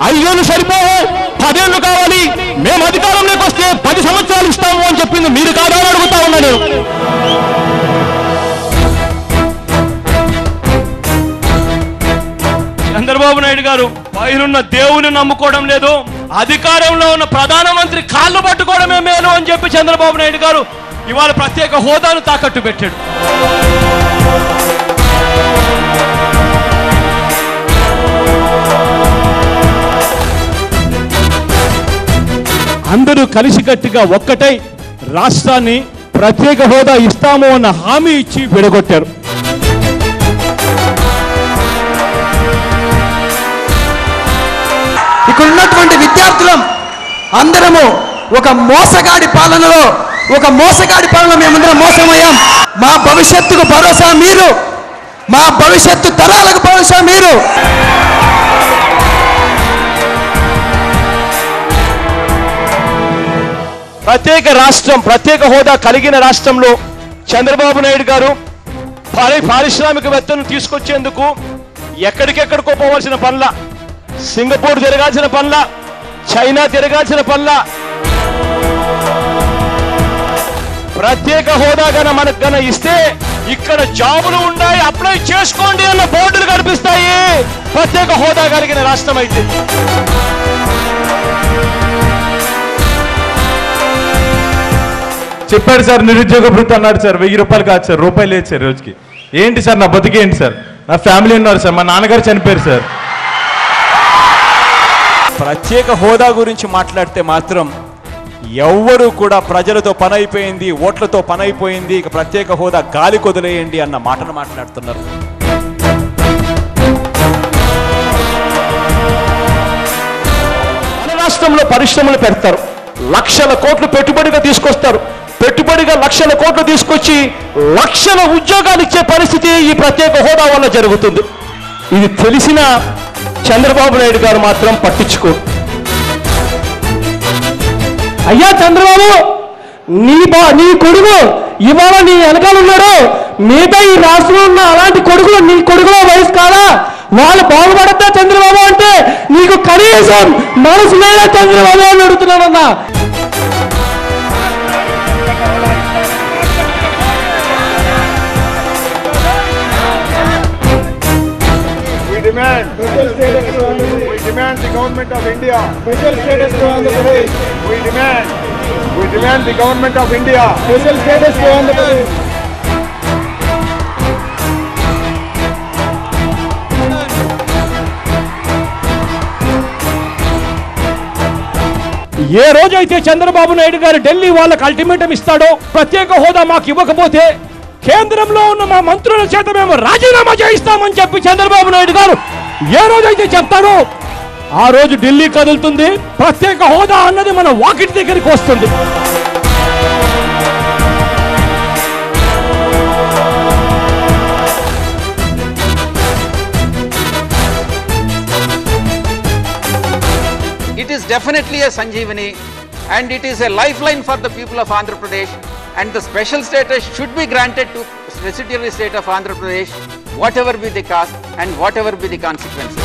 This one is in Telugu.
5 ఏళ్ళు సరిపోవు, 10 ఏళ్ళు కావాలి, మేము అధికారంలోకి వస్తే 10 సంవత్సరాలు ఇస్తాము అని చెప్పింది మీరు కాదా అని అడుగుతా ఉన్నా నేను. చంద్రబాబు నాయుడు గారు పైనున్న దేవుని నమ్ముకోవడం లేదు, అధికారంలో ఉన్న ప్రధానమంత్రి కాళ్ళు పట్టుకోవడమే మేలు అని చెప్పి చంద్రబాబు నాయుడు గారు ఇవాళ ప్రత్యేక హోదాను తాకట్టు పెట్టాడు. అందరూ కలిసికట్టుగా ఒక్కటై రాష్ట్రాన్ని ప్రత్యేక హోదా ఇస్తాము అన్న హామీ ఇచ్చి విడగొట్టారు. ఇక్కడ ఉన్నటువంటి విద్యార్థులం అందరము ఒక మోసగాడి పాలనలో మేమందరం మోసమయ్యాం. మా భవిష్యత్తుకు భరోసా మీరు, మా భవిష్యత్తు తరాలకు భరోసా మీరు. ప్రత్యేక రాష్ట్రం, ప్రత్యేక హోదా కలిగిన రాష్ట్రంలో చంద్రబాబు నాయుడు గారు పారిశ్రామికవేత్తను తీసుకొచ్చేందుకు ఎక్కడికెక్కడికో పోవాల్సిన పనుల, సింగపూర్ తిరగాల్సిన పనుల, చైనా తిరగాల్సిన పనుల, ప్రత్యేక హోదా మనకు ఇస్తే ఇక్కడ జాబులు ఉన్నాయి, అప్లై చేసుకోండి అన్న బోర్డులు కనిపిస్తాయి ప్రత్యేక హోదా కలిగిన రాష్ట్రం అయితే. చెప్పాడు సార్, నిరుద్యోగ భృతి అన్నాడు సార్, 1000 రూపాయలు కాదు సార్, రూపాయలు లేదు సార్ రోజుకి. ఏంటి సార్ నా బతికేంటి సార్? నా ఫ్యామిలీ ఉన్నారు సార్, మా నాన్నగారు చనిపోయారు సార్. ప్రత్యేక హోదా గురించి మాట్లాడితే మాత్రం ఎవ్వరూ కూడా ప్రజలతో పని అయిపోయింది, ఓట్లతో పని అయిపోయింది, ఇక ప్రత్యేక హోదా గాలి కొదిలేయండి అన్న మాటను మాట్లాడుతున్నారు. మన రాష్ట్రంలో పరిశ్రమలు పెడతారు, లక్షల కోట్లు పెట్టుబడిగా తీసుకొస్తారు, పెట్టుబడిగా లక్షల కోట్లు తీసుకొచ్చి లక్షల ఉద్యోగాలు ఇచ్చే పరిస్థితి ఈ ప్రత్యేక హోదా వల్ల జరుగుతుంది. ఇది తెలిసిన చంద్రబాబు నాయుడు గారు మాత్రం పట్టించుకోరు. అయ్యా చంద్రబాబు, నీ కొడుకు ఇవాళ నీ వెనకాల ఉన్నాడు, మిగతా ఈ రాష్ట్రంలో ఉన్న అలాంటి కొడుకులు నీ కొడుకులో వయసు కాదా? వాళ్ళు బాగుపడతా చంద్రబాబు అంటే నీకు కనీసం మనసు లేదా చంద్రబాబు అని అడుగుతున్నానన్నా. We demand the government of India special status to Andhra Pradesh. We demand the government of India special status to Andhra Pradesh. ఏ రోజైతే చంద్రబాబు నాయుడు గారు ఢిల్లీ వాళ్ళకి అల్టిమేటం ఇస్తాడో, ప్రత్యేక హోదా మాకు ఇవ్వకపోతే కేంద్రంలో ఉన్న మా మంత్రుల చేత మేము రాజీనామా చేయిస్తామని చెప్పి చంద్రబాబు నాయుడు గారు ఏ రోజైతే చెప్తాడో ఆ రోజు ఢిల్లీ కదులుతుంది, ప్రత్యేక హోదా అన్నది మన వాకిటి దగ్గరికి వస్తుంది. It is definitely a Sanjeevani and it is a lifeline for the people of Andhra Pradesh, and the special status should be granted to residuary state of Andhra Pradesh, whatever be the cost and whatever be the consequences.